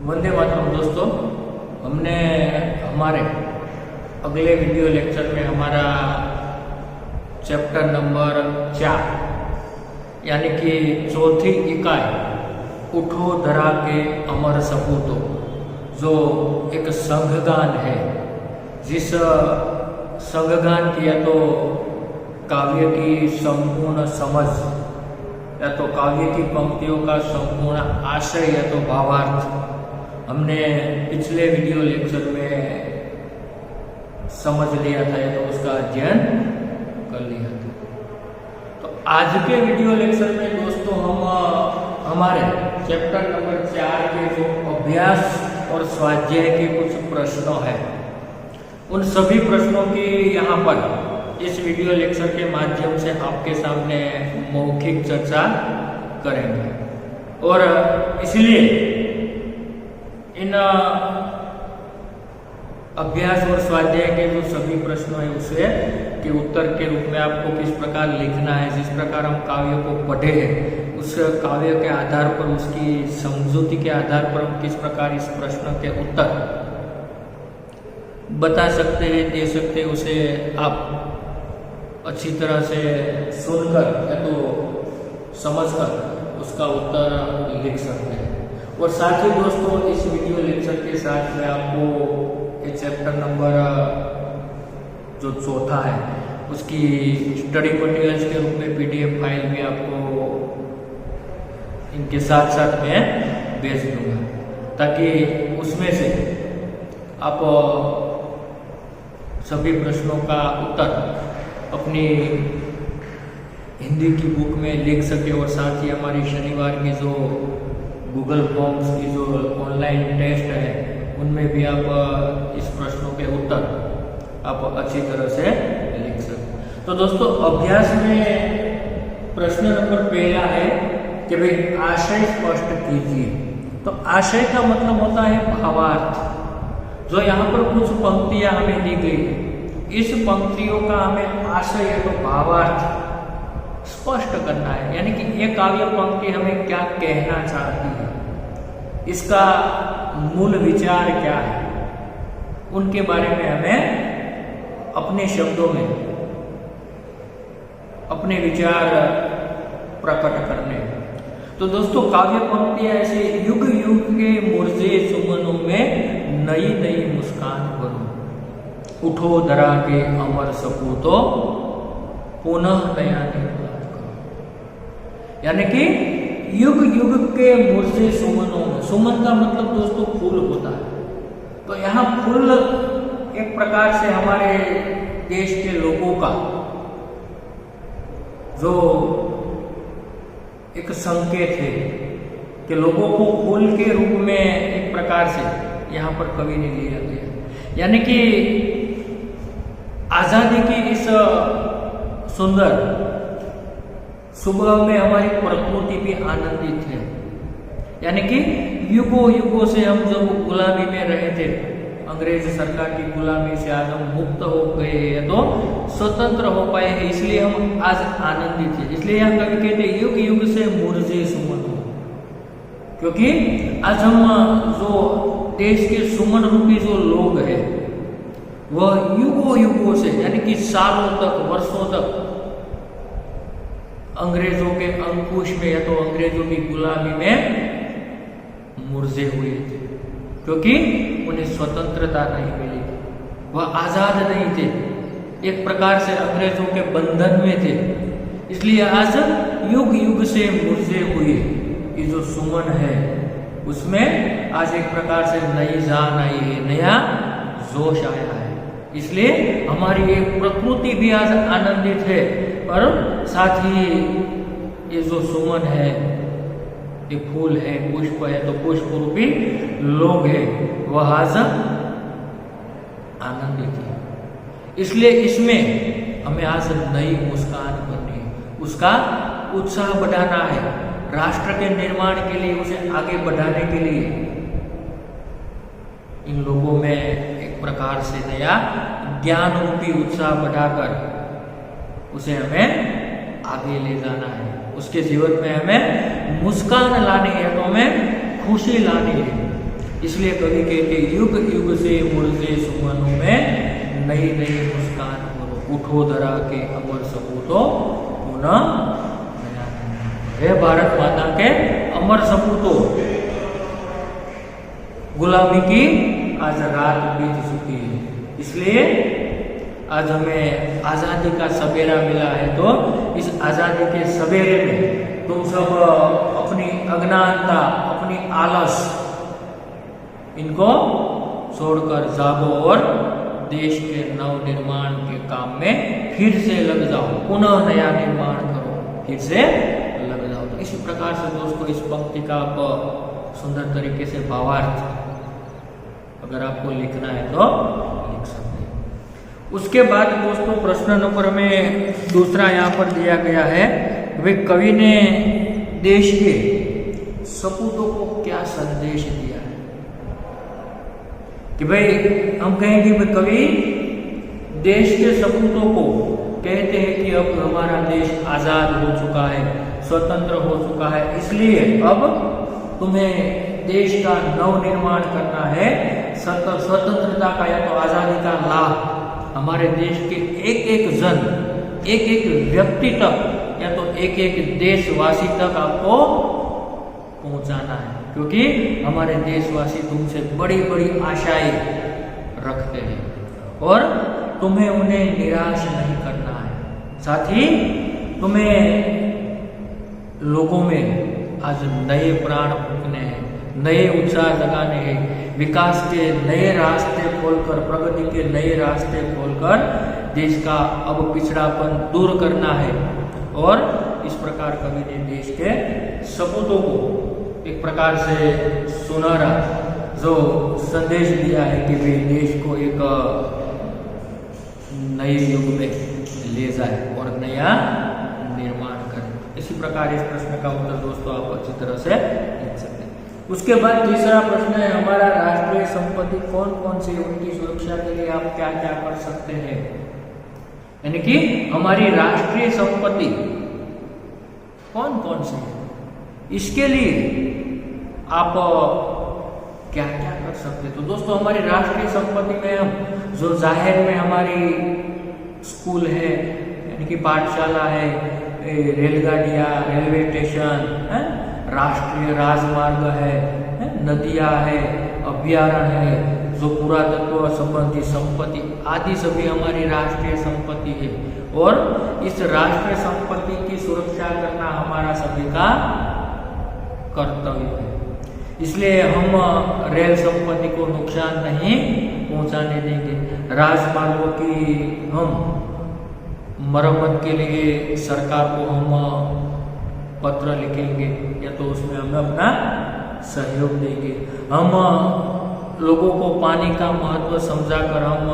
वंदे मातरम दोस्तों। हमने हमारे अगले वीडियो लेक्चर में हमारा चैप्टर नंबर 4 यानी कि चौथी इकाई उठो धरा के अमर सपूतो, जो एक संघगान है, जिस संघगान की या तो काव्य की संपूर्ण समझ या तो काव्य की पंक्तियों का संपूर्ण आशय या तो भावार्थ हमने पिछले वीडियो लेक्चर में समझ लिया था या तो उसका अध्ययन कर लिया था। तो आज के वीडियो लेक्चर में दोस्तों हम हमारे चैप्टर नंबर 4 के जो अभ्यास और स्वाध्याय के कुछ प्रश्नों हैं, उन सभी प्रश्नों की यहाँ पर इस वीडियो लेक्चर के माध्यम से आपके सामने मौखिक चर्चा करेंगे। और इसलिए इन अभ्यास और स्वाध्याय के जो सभी प्रश्न हैं उसे के उत्तर के रूप में आपको किस प्रकार लिखना है, जिस प्रकार हम काव्य को पढ़े हैं उस काव्य के आधार पर, उसकी समझौती के आधार पर हम किस प्रकार इस प्रश्न के उत्तर बता सकते हैं, दे सकते हैं, उसे आप अच्छी तरह से सुनकर या तो समझकर उसका उत्तर लिख सकते हैं। और साथ ही दोस्तों इस वीडियो लेक्चर के साथ मैं आपको ये चैप्टर नंबर जो चौथा है उसकी स्टडी मटेरियल्स के रूप में पीडीएफ फाइल भी आपको इनके साथ साथ में भेज दूंगा, ताकि उसमें से आप सभी प्रश्नों का उत्तर अपनी हिंदी की बुक में लिख सके। और साथ ही हमारी शनिवार की जो गूगल फॉर्म्स की जो ऑनलाइन टेस्ट है उनमें भी आप इस प्रश्नों के उत्तर आप अच्छी तरह से लिख सकते। तो दोस्तों अभ्यास में प्रश्न नंबर पहला है कि भाई आशय स्पष्ट कीजिए। तो आशय का मतलब होता है भावार्थ। जो यहाँ पर कुछ पंक्तियां हमें दी गई, इस पंक्तियों का हमें आशय या तो भावार्थ स्पष्ट करना है, यानी कि ये काव्य पंक्ति हमें क्या कहना चाहती है, इसका मूल विचार क्या है, उनके बारे में हमें अपने शब्दों में अपने विचार प्रकट करने। तो दोस्तों काव्य पंक्तियां ऐसे युग युग के मुरझे सुमनों में नई नई मुस्कान भरो, उठो धरा के अमर सपूतो पुनः नया निर्माण करो। यानी कि युग युग के मुरझे सुमनों में, सुमन का मतलब दोस्तों फूल होता है। तो यहाँ फूल एक प्रकार से हमारे देश के लोगों का जो एक संकेत है कि लोगों को फूल के रूप में एक प्रकार से यहाँ पर कवि ने लिया गया। यानी कि आजादी की इस सुंदर सुबह में हमारी प्रकृति भी आनंदित है। यानी कि युगों युगों से हम जब गुलामी में रहे थे, अंग्रेज सरकार की गुलामी से आज हम मुक्त हो गए हैं, तो स्वतंत्र हो पाए हैं, इसलिए हम आज आनंदित हैं। इसलिए यहाँ कवि कहते हैं युग युग से मुरझे सुमन हो, क्योंकि आज हम जो देश के सुमन रूपी जो लोग हैं वह युगों युगों से यानी कि सालों तक, वर्षों तक अंग्रेजों के अंकुश में या तो अंग्रेजों की गुलामी में मुरझे हुए थे, क्योंकि उन्हें स्वतंत्रता नहीं मिली थी, वह आजाद नहीं थे, एक प्रकार से अंग्रेजों के बंधन में थे। इसलिए आज युग युग से मुरझे हुए ये जो सुमन है उसमें आज एक प्रकार से नई जान आई है, नया जोश आया है। इसलिए हमारी ये प्रकृति भी आज आनंदित है, और साथ ही ये जो सुमन है, ये फूल है, पुष्प है, तो पुष्प रूपी लोग हैं वह आज आनंदित है। इसलिए इसमें हमें आज नई मुस्कान करनी है, उसका उत्साह बढ़ाना है, राष्ट्र के निर्माण के लिए, उसे आगे बढ़ाने के लिए इन लोगों में एक प्रकार से नया ज्ञान रूपी उत्साह बढ़ाकर उसे हमें आगे ले जाना है। उसके जीवन में हमें मुस्कान लानी है, तो हमें खुशी लानी है। इसलिए कवि कहते युग युग से मुरझे सुमनों में नई नई मुस्कान करो, उठो धरा के अमर सपूतो पुनः नया निर्माण। हे भारत माता के अमर सपूतो, गुलामी की आज रात बीत चुकी है, इसलिए आज हमें आज़ादी का सवेरा मिला है। तो इस आज़ादी के सवेरे में तुम सब अपनी अज्ञानता, अपनी आलस, इनको छोड़कर जागो और देश के नव निर्माण के काम में फिर से लग जाओ, पुनः नया निर्माण करो, फिर से लग जाओ। तो इसी प्रकार से दोस्तों इस पंक्ति का आप सुंदर तरीके से भावार्थ अगर आपको लिखना है तो लिख सकते हैं। उसके बाद दोस्तों प्रश्न नंबर में दूसरा यहाँ पर दिया गया है, वे कवि ने देश के सपूतों को क्या संदेश दिया है। कि भाई हम कहेंगे कि कवि देश के सपूतों को कहते हैं कि अब हमारा देश आजाद हो चुका है, स्वतंत्र हो चुका है, इसलिए अब तुम्हें देश का नव निर्माण करना है। स्वतंत्रता का या तो आजादी का लाभ हमारे देश के एक एक जन, एक एक व्यक्ति तक या तो एक एक देशवासी तक आपको पहुंचाना है, क्योंकि हमारे देशवासी तुमसे बड़ी बड़ी आशाएं रखते हैं और तुम्हें उन्हें निराश नहीं करना है। साथ ही तुम्हें लोगों में आज नए प्राण फूंकने हैं, नए उत्साह जगाने हैं, विकास के नए रास्ते खोलकर, प्रगति के नए रास्ते खोलकर देश का अब पिछड़ापन दूर करना है। और इस प्रकार कवि ने देश के सपूतों को एक प्रकार से सुनहरा जो संदेश दिया है कि वे देश को एक नए युग में ले जाए और नया निर्माण करें। इसी प्रकार इस प्रश्न का उत्तर दोस्तों आप अच्छी तरह से लिख सकते हैं। उसके बाद तीसरा प्रश्न है, हमारा राष्ट्रीय संपत्ति कौन कौन सी, उनकी सुरक्षा के लिए आप क्या क्या कर सकते हैं। यानी कि हमारी राष्ट्रीय संपत्ति कौन कौन सी है, इसके लिए आप क्या क्या कर सकते हैं। तो दोस्तों हमारी राष्ट्रीय संपत्ति में हम जो जाहिर में हमारी स्कूल है, यानी कि पाठशाला है, रेलगाड़ियाँ, रेलवे स्टेशन है, राष्ट्रीय राजमार्ग है, नदियाँ है, अभ्यारण्य है, जो पुरातत्व संबंधी संपत्ति आदि सभी हमारी राष्ट्रीय संपत्ति है। और इस राष्ट्रीय संपत्ति की सुरक्षा करना हमारा सभी का कर्तव्य है। इसलिए हम रेल संपत्ति को नुकसान नहीं पहुंचाने देंगे। राजमार्गों की हम मरम्मत के लिए सरकार को हम पत्र लिखेंगे या तो उसमें हमें अपना सहयोग देंगे। हम लोगों को पानी का महत्व समझाकर हम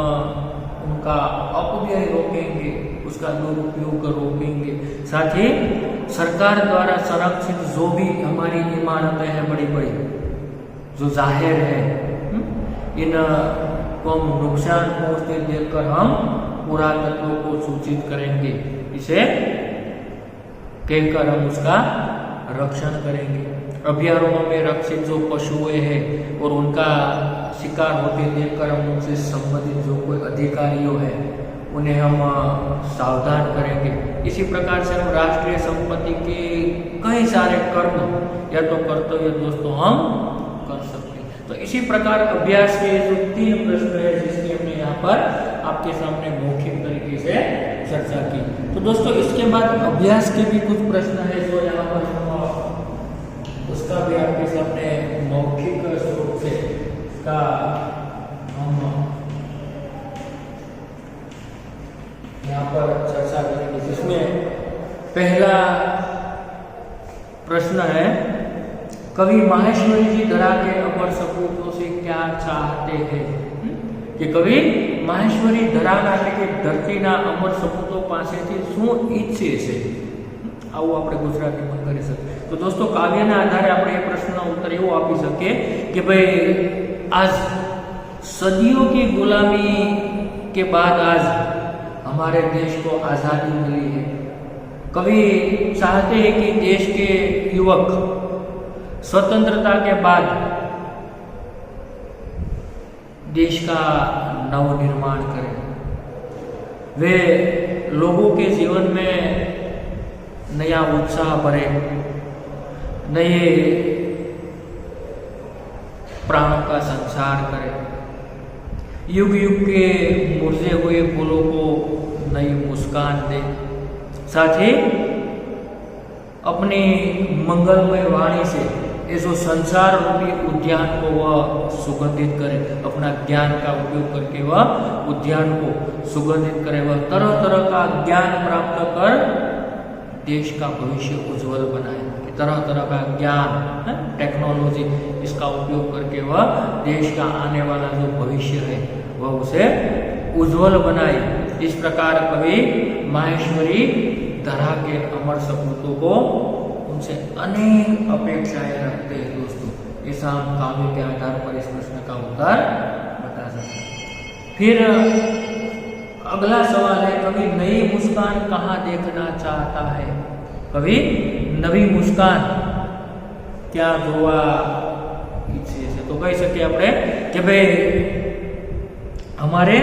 उनका अपव्यय रोकेंगे, उसका दुरुपयोग रोकेंगे। साथ ही सरकार द्वारा संरक्षित जो भी हमारी इमारतें हैं बड़ी बड़ी जो जाहिर है, इन को हम नुकसान पहुंचते देखकर हम पुरातत्व को सूचित करेंगे, इसे कहकर हम उसका रक्षण करेंगे। अभयारण्यों में रक्षित जो पशुएं हैं और उनका शिकार होते देखकर हम उनसे संबंधित जो कोई अधिकारियों हैं उन्हें हम सावधान करेंगे। इसी प्रकार से हम राष्ट्रीय संपत्ति के कई सारे कर्म या तो कर्तव्य दोस्तों हम कर सकते हैं। तो इसी प्रकार अभ्यास के जो 3 प्रश्न है जिसकी हमने यहाँ पर आपके सामने मौखिक तरीके से चर्चा की। तो दोस्तों इसके बाद अभ्यास के भी कुछ प्रश्न है जो यहाँ पर हम उसका भी आपके सामने मौखिक स्वरूप से इसका हम यहाँ पर चर्चा करेंगे। जिसमें पहला प्रश्न है, कवि माहेश्वरी जी धरा के अमर सपूतों से क्या चाहते हैं। कि कवि माहेश्वरी धरा એટલે કે ધરતીના અમર સપૂતો પાસેથી શું ઈચ્છે છે, આવું આપણે ગુજરાતીમાં કરી શકીએ। તો દોસ્તો કાવ્યના આધારે આપણે એ પ્રશ્નનો ઉત્તર એવો આપી શકીએ કે ભાઈ आज सदियों की गुलामी के बाद आज हमारे देश को आज़ादी मिली है। कवि चाहते हैं कि देश के युवक स्वतंत्रता के बाद देश का नवनिर्माण करें, वे लोगों के जीवन में नया उत्साह भरे, नए प्राणों का संचार करे, युग युग के मुरझे हुए फूलों को नई मुस्कान दे, साथ ही अपनी मंगलमय वाणी से ये जो संसार रूपी उद्यान को वह सुगंधित करे, अपना ज्ञान का उपयोग करके वह उद्यान को सुगंधित करे, वह तरह तरह का ज्ञान प्राप्त कर देश का भविष्य उज्जवल बनाए, तरह तरह का ज्ञान, टेक्नोलॉजी, इसका उपयोग करके वह देश का आने वाला जो भविष्य है वह उसे उज्जवल बनाए। इस प्रकार कवि माहेश्वरी धरा के अमर सपूतों को उनसे अनेक अपेक्षाएं रखते हैं दोस्तों। ऐसा हम काव्य के आधार पर इस प्रश्न का उत्तर बता सकते हैं। फिर अगला सवाल है, कवि नई मुस्कान कहाँ देखना चाहता है? कवि नवी मुस्कान क्या જોવા ઈચ્છે છે? तो कही सके अपने कि भाई हमारे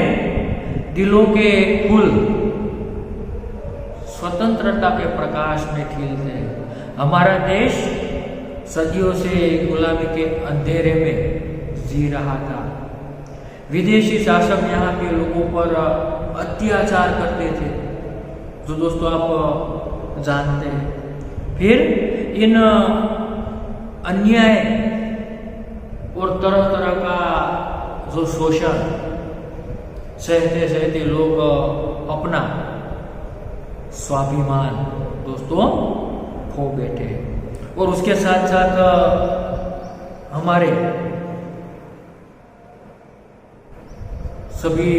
दिलों के फूल स्वतंत्रता के प्रकाश में खिलते हैं। हमारा देश सदियों से गुलामी के अंधेरे में जी रहा था। विदेशी शासक यहाँ के लोगों पर अत्याचार करते थे, जो दोस्तों आप जानते हैं। फिर इन अन्याय और तरह तरह का जो शोषण सहते सहते लोग अपना स्वाभिमान दोस्तों खो बैठे, और उसके साथ साथ हमारे सभी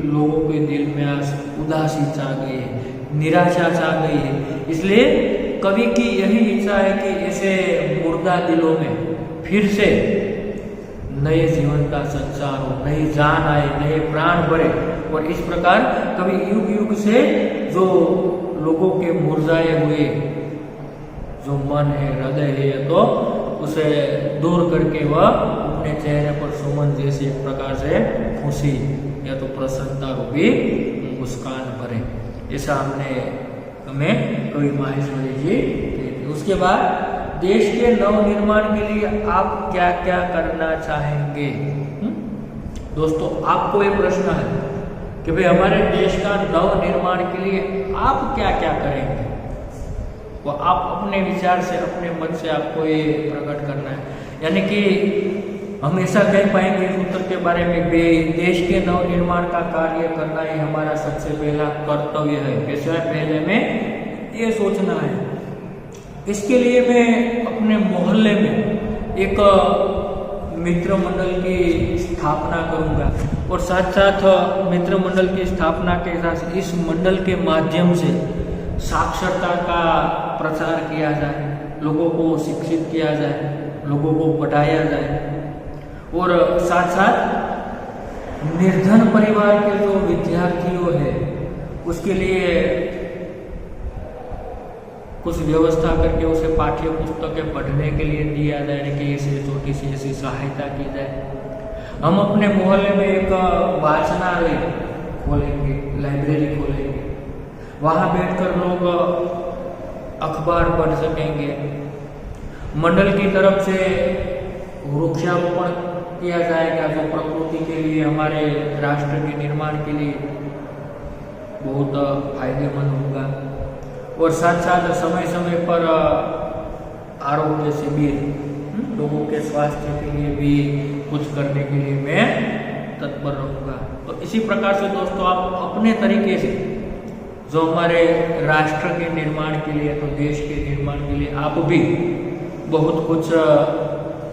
लोगों के दिल में आज उदासी छा गई है, निराशा छा गई है। इसलिए कवि की यही इच्छा है कि ऐसे मुर्दा दिलों में फिर से नए जीवन का संचार हो, नई जान आए, नए प्राण भरे। और इस प्रकार कवि युग युग से जो लोगों के मुरझाए हुए जो मन है, हृदय है, तो उसे दूर करके वह अपने चेहरे पर सुमन जैसी एक प्रकार से खुशी या तो प्रसन्नता रूपी मुस्कान भरे। ऐसा हमें कवि माहेश्वरी जी कहते। उसके बाद देश के नवनिर्माण के लिए आप क्या क्या करना चाहेंगे? दोस्तों आपको ये प्रश्न है कि भाई हमारे देश का नवनिर्माण के लिए आप क्या क्या करेंगे? वो आप अपने विचार से, अपने मन से आपको ये प्रकट करना है। यानी कि हम ऐसा कह पाएंगे इस उत्तर के बारे में, देश के नवनिर्माण का कार्य करना ही हमारा सबसे पहला कर्तव्य है। कैसे है? पहले में ये सोचना है। इसके लिए मैं अपने मोहल्ले में एक मित्र मंडल की स्थापना करूंगा, और साथ साथ मित्र मंडल की स्थापना के साथ इस मंडल के माध्यम से साक्षरता का प्रचार किया जाए, लोगों को शिक्षित किया जाए, लोगों को पढ़ाया जाए, और साथ साथ निर्धन परिवार के जो विद्यार्थियों हैं उसके लिए कुछ व्यवस्था करके उसे पाठ्य पुस्तकें पढ़ने के लिए दिया जाए, यानी कि ऐसी छोटी सी ऐसी सहायता की जाए। हम अपने मोहल्ले में एक वाचनालय खोलेंगे, लाइब्रेरी खोलेंगे, वहाँ बैठकर लोग अखबार पढ़ सकेंगे। मंडल की तरफ से वृक्षारोपण किया जाएगा, जो प्रकृति के लिए, हमारे राष्ट्र के निर्माण के लिए बहुत फायदेमंद होगा। और साथ साथ समय समय पर आरोग्य शिविर, लोगों के स्वास्थ्य के लिए भी कुछ करने के लिए मैं तत्पर रहूँगा। तो इसी प्रकार से दोस्तों आप अपने तरीके से जो हमारे राष्ट्र के निर्माण के लिए, तो देश के निर्माण के लिए आप भी बहुत कुछ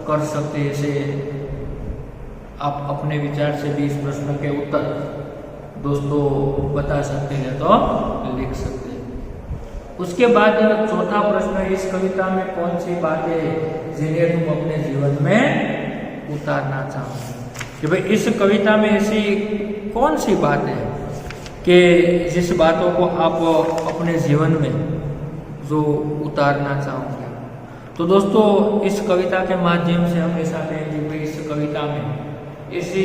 कर सकते हैं। ऐसे आप अपने विचार से भी इस प्रश्न के उत्तर दोस्तों बता सकते हैं, तो लिख सकते हैं। उसके बाद चौथा प्रश्न, इस कविता में कौन सी बातें हैं जिन्हें तुम अपने जीवन में उतारना चाहोगे? कि भाई इस कविता में ऐसी कौन सी बातें हैं कि जिस बातों को आप अपने जीवन में जो उतारना चाहोगे? तो दोस्तों इस कविता के माध्यम से हम ऐसा कहेंगे कि इस कविता में ऐसी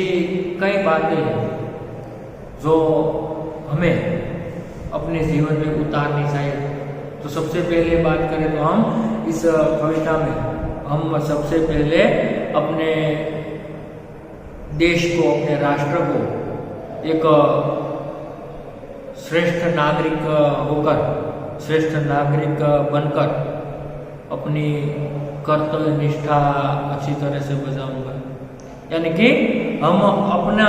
कई बातें हैं जो हमें अपने जीवन में उतारनी चाहिए। तो सबसे पहले बात करें तो हम इस कविता में हम सबसे पहले अपने देश को, अपने राष्ट्र को एक श्रेष्ठ नागरिक होकर, श्रेष्ठ नागरिक बनकर अपनी कर्तव्य निष्ठा अच्छी तरह से बजाऊंगा। यानी कि हम अपना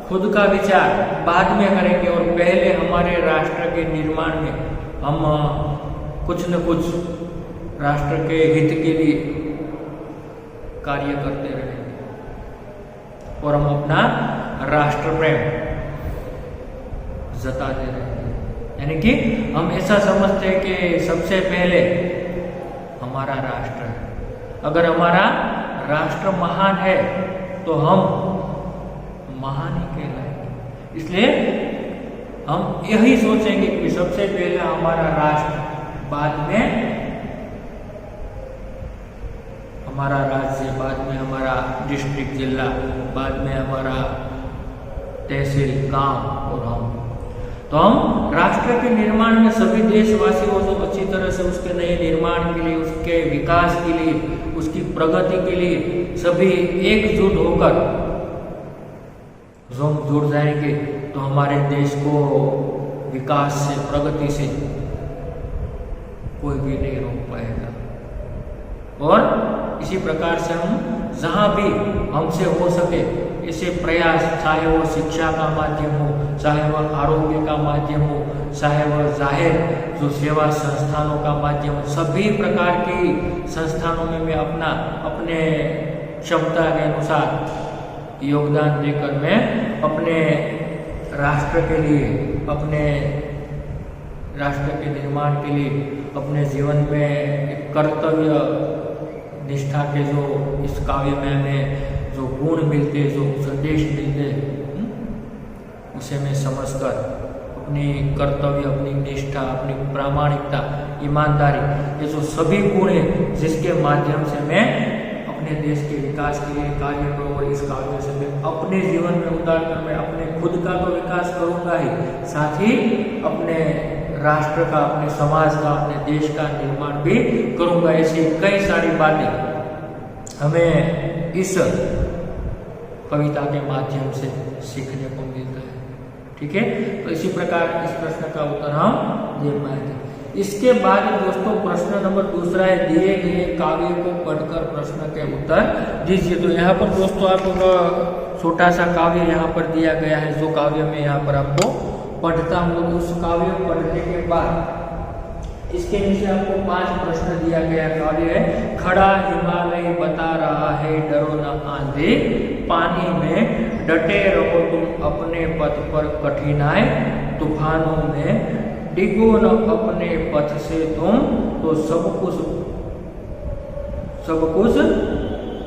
खुद का विचार बाद में करेंगे और पहले हमारे राष्ट्र के निर्माण में हम कुछ न कुछ राष्ट्र के हित के लिए कार्य करते रहेंगे और हम अपना राष्ट्र प्रेम जताते रहेंगे। यानी कि हम ऐसा समझते हैं कि सबसे पहले हमारा राष्ट्र है। अगर हमारा राष्ट्र महान है तो हम महान ही कहलाएंगे। इसलिए हम यही सोचेंगे कि सबसे पहले हमारा राष्ट्र, बाद में हमारा राज्य, बाद में हमारा डिस्ट्रिक्ट, जिला, बाद में हमारा तहसील, गांव और हम। तो हम राष्ट्र के निर्माण में सभी देशवासियों को अच्छी तरह से उसके नए निर्माण के लिए, उसके विकास के लिए, उसकी प्रगति के लिए सभी एकजुट होकर जो हम जुड़ जाएंगे तो हमारे देश को विकास से, प्रगति से कोई भी नहीं रोक पाएगा। और इसी प्रकार से हम जहाँ भी हमसे हो सके ऐसे प्रयास, चाहे वो शिक्षा का माध्यम हो, चाहे वह आरोग्य का माध्यम हो, चाहे वह जाहिर जो सेवा संस्थानों का माध्यम हो, सभी प्रकार की संस्थानों में मैं अपने क्षमता के अनुसार योगदान देकर मैं अपने राष्ट्र के लिए, अपने राष्ट्र के निर्माण के लिए, अपने जीवन में कर्तव्य निष्ठा के जो इस काव्य में हमें जो गुण मिलते, जो संदेश मिलते, उसे मैं समझकर अपनी कर्तव्य, अपनी निष्ठा, अपनी प्रामाणिकता, ईमानदारी, ये जो सभी गुण हैं जिसके माध्यम से मैं अपने देश के विकास के लिए कार्य करूँ और इस काव्य से मैं अपने जीवन में उतारकर मैं अपने खुद का तो विकास करूँगा ही, साथ ही अपने राष्ट्र का, अपने समाज का, अपने देश का निर्माण भी करूँगा। ऐसी कई सारी बातें हमें इस कविता के माध्यम से सीखने को मिलता है। ठीक है, तो इसी प्रकार इस प्रश्न का उत्तर हम दे पाएंगे। इसके बाद दोस्तों प्रश्न नंबर दूसरा है, दिए गए काव्य को पढ़कर प्रश्न के उत्तर दीजिए। तो यहाँ पर दोस्तों आपको छोटा सा काव्य यहाँ पर दिया गया है, जो काव्य में यहाँ पर आपको पढ़ता हूँ। उस काव्य पढ़ने के बाद इसके नीचे आपको 5 प्रश्न दिया गया। काव्य है, खड़ा हिमालय बता रहा है डरो न आंधी, पानी में डटे रहो तुम अपने पथ पर कठिनाई, तूफानों में डिगो न अपने पथ से तुम, तो सब कुछ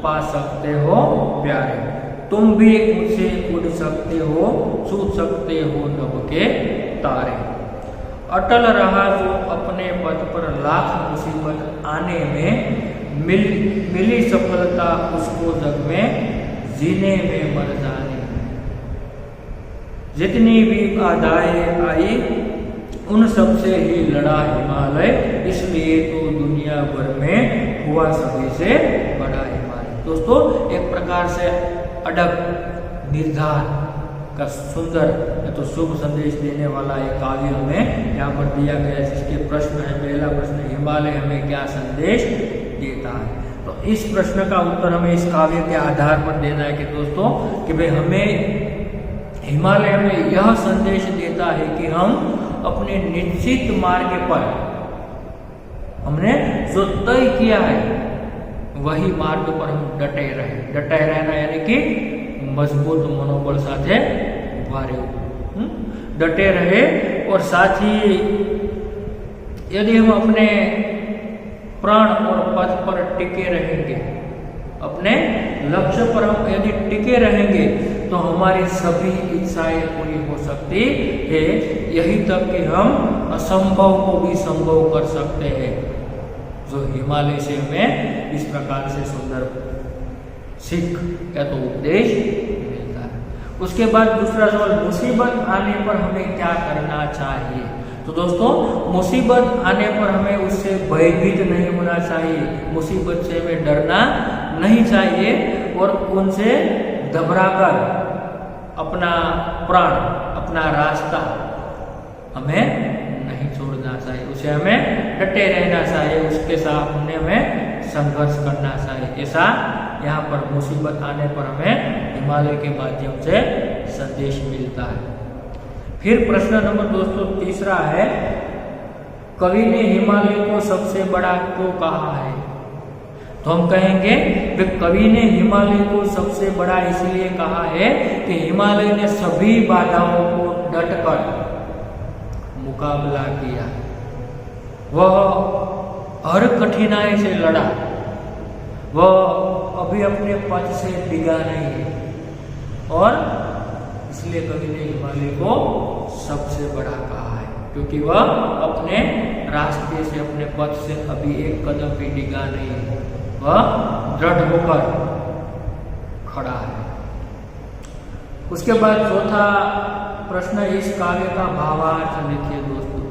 पा सकते हो प्यारे, तुम भी मुझसे उड़ सकते हो, छू सकते हो नभ के तारे, अटल रहा जो अपने पथ पर लाख मुसीबत आने में, मिली सफलता उसको जग में जीने में मर जाने, जितनी भी बाधाएं आई उन सबसे ही लड़ा हिमालय, इसलिए तो दुनिया भर में हुआ सभी से बड़ा हिमालय। दोस्तों एक प्रकार से अडग निर्धार का सुंदर तो शुभ संदेश देने वाला एक काव्य हमें यहाँ पर दिया गया है, जिसके प्रश्न है, पहला प्रश्न, हिमालय हमें क्या संदेश देता है। तो इस प्रश्न का उत्तर हमें इस काव्य के आधार पर देना है कि दोस्तों कि भाई हमें हिमालय हमें यह संदेश देता है कि हम अपने निश्चित मार्ग पर हमने जो तय किया है वही मार्ग पर हम डटे रहे। डटे रहना यानी कि मजबूत मनोबल साथे उभारे, डटे रहे। और साथ ही यदि हम अपने प्राण और पथ पर टिके रहेंगे, अपने लक्ष्य पर हम यदि टिके रहेंगे तो हमारी सभी इच्छाएं पूरी हो सकती है। यही तक कि हम असंभव को भी संभव कर सकते हैं, जो हिमालय से हमें इस प्रकार से सुंदर सीख या तो उपदेश मिलता है। उसके बाद दूसरा सवाल, मुसीबत आने पर हमें क्या करना चाहिए। तो दोस्तों मुसीबत आने पर हमें उससे भयभीत नहीं होना चाहिए, मुसीबत से हमें डरना नहीं चाहिए और उनसे घबराकर अपना प्राण, अपना रास्ता हमें नहीं छोड़ना चाहिए, उसे हमें डटे रहना चाहिए, उसके सामने हमें संघर्ष करना चाहिए। ऐसा यहाँ पर मुसीबत आने पर हमें हिमालय के माध्यम से संदेश मिलता है। फिर प्रश्न नंबर दोस्तों तीसरा है, कवि ने हिमालय को सबसे बड़ा क्यों कहा है। तो हम कहेंगे कि कवि ने हिमालय को सबसे बड़ा इसलिए कहा है कि हिमालय ने सभी बाधाओं को डटकर मुकाबला किया, वह हर कठिनाई से लड़ा, वह अभी अपने पद से डिगा नहीं है और इसलिए कवि ने हिमालय को सबसे बड़ा कहा है, क्योंकि वह अपने रास्ते से, अपने पथ से अभी एक कदम भी डिगा नहीं है, वह दृढ़ होकर खड़ा है। उसके बाद चौथा प्रश्न, इस काव्य का भावार्थ लिखिए दोस्तों।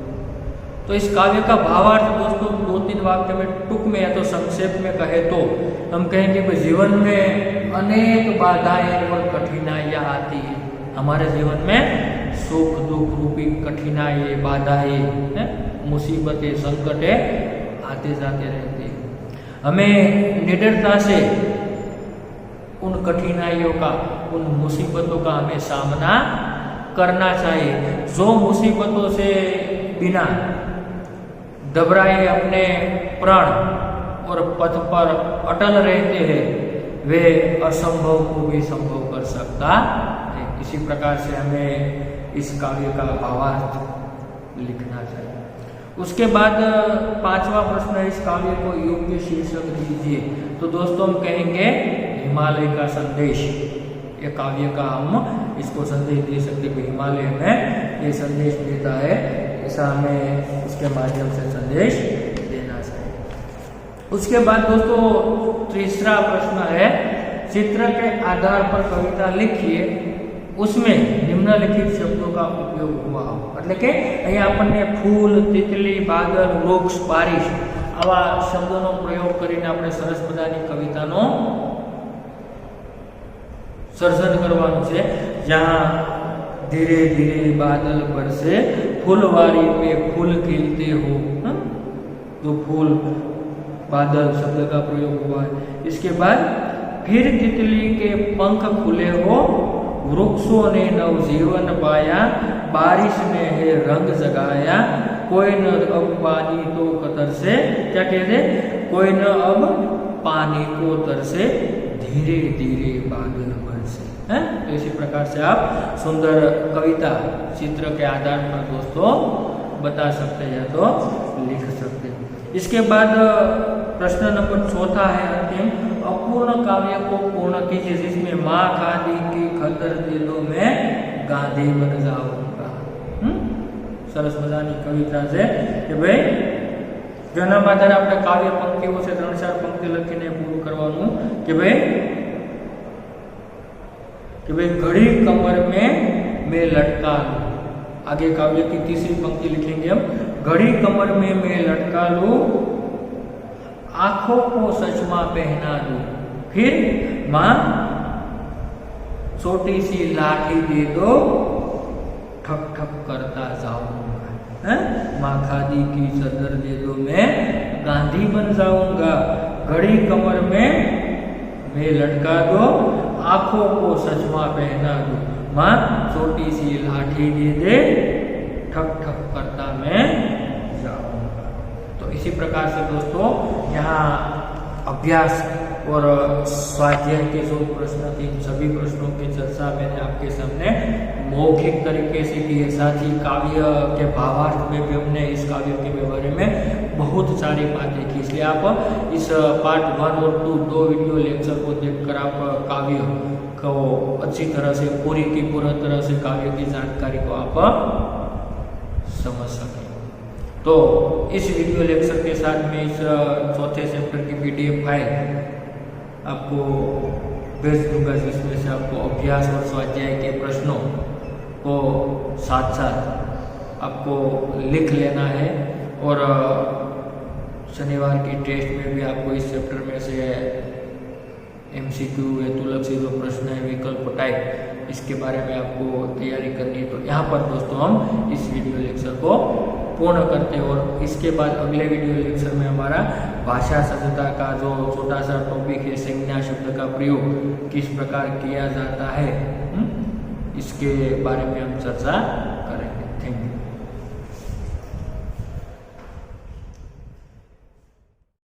तो इस काव्य का भावार्थ दोस्तों 2-3 वाक्य में टूक में या तो संक्षेप में कहे तो हम कहेंगे कि जीवन में अनेक बाधाएं और कठिनाइयां आती है, हमारे जीवन में सुख दुख रूपी कठिनाई, बाधाएं, मुसीबतें, संकटें आते जाते रहते हैं। हमें निडरता से उन कठिनाइयों का, उन मुसीबतों का हमें सामना करना चाहिए। जो मुसीबतों से बिना घबराए अपने प्राण और पथ पर अटल रहते हैं, वे असंभव को भी संभव कर सकता है। इसी प्रकार से हमें इस काव्य का भावार्थ लिखना चाहिए। उसके बाद 5वां प्रश्न है, इस काव्य को योग्य शीर्षक दीजिए। तो दोस्तों हम कहेंगे हिमालय का संदेश। ये काव्य का हम इसको संदेश दे सकते कि हिमालय में ये संदेश देता है, ऐसा हमें उसके माध्यम से संदेश देना चाहिए। उसके बाद दोस्तों तीसरा प्रश्न है, चित्र के आधार पर कविता लिखिए, उसमें निम्नलिखित शब्दों का उपयोग हुआ हो। એટલે કે અહીંયા આપણને ફૂલ, તિતલી, બાદલ, વૃક્ષ, બારિશ આવા શબ્દોનો પ્રયોગ કરીને આપણે સરસ મજાની કવિતાનો સર્જન કરવાનું છે। जहाँ धीरे धीरे बादल बरसे, फुलवारी पे फूल खिलते हो, तो फूल बादल शब्द का प्रयोग हुआ है। इसके बाद फिर तितली के पंख खुले हो, वृक्षों ने नवजीवन पाया, बारिश ने है रंग जगाया, कोई न अब पानी तो कतर से, क्या कहते, कोई न अब पानी को तरसे, धीरे धीरे बादल बरसे। है तो इसी प्रकार से आप सुंदर कविता चित्र के आधार पर दोस्तों बता सकते हैं तो लिख सकते हैं। इसके बाद प्रश्न नंबर 4 है अंतिम, अपूर्ण काव्य को पूर्ण कीजिए, जिसमें माँ खादी की खतर दिलों में गांधी बन जाऊंगा। सरस मजानी कविता से कि भाई જેના આધારે આપણે કાવ્ય પંક્તિઓ છે 3-4 પંક્તિ લખીને પૂરું કરવાનું કે भाई घड़ी कमर में मैं लटका लूं। आगे काव्य की तीसरी पंक्ति लिखेंगे हम, घड़ी कमर में मैं लटका लूं, आंखों को सचमा पहना दूं, फिर माँ छोटी सी लाठी दे दो, ठक ठक करता जाऊंगा। माँ खादी की चादर दे दो, मैं गांधी बन जाऊंगा। घड़ी कमर में मैं लटका दो, आंखों को सचमा पहना दो, माँ छोटी सी लाठी दे दे, ठक ठक करता मैं जाऊंगा। तो इसी प्रकार से दोस्तों यहाँ अभ्यास और स्वाध्याय के जो प्रश्न थे, सभी प्रश्नों की चर्चा मैंने आपके सामने मौखिक तरीके से की है। साथ ही काव्य के भावार्थ में भी हमने इस काव्य के बारे में बहुत सारी बातें की, इसलिए आप इस पार्ट 1 और 2 दो वीडियो लेक्चर को देखकर आप काव्य को अच्छी तरह से पूरी तरह से काव्य की जानकारी को आप समझ सकें। तो इस वीडियो लेक्चर के साथ में इस चौथे चैप्टर की PDF फाइल आपको भेज दूंगा, जिसमें से आपको अभ्यास और स्वाध्याय के प्रश्नों को साथ साथ आपको लिख लेना है। और शनिवार की टेस्ट में भी आपको इस चैप्टर में से MCQ हेतुलक्षी जो प्रश्न है, विकल्प टाइप, इसके बारे में आपको तैयारी करनी है। तो यहाँ पर दोस्तों हम इस वीडियो लेक्चर को पूर्ण करते हैं और इसके बाद अगले वीडियो लेक्चर में हमारा भाषा सभ्यता का जो छोटा सा टॉपिक है, संज्ञा शब्द का प्रयोग किस प्रकार किया जाता है, इसके बारे में हम चर्चा करेंगे।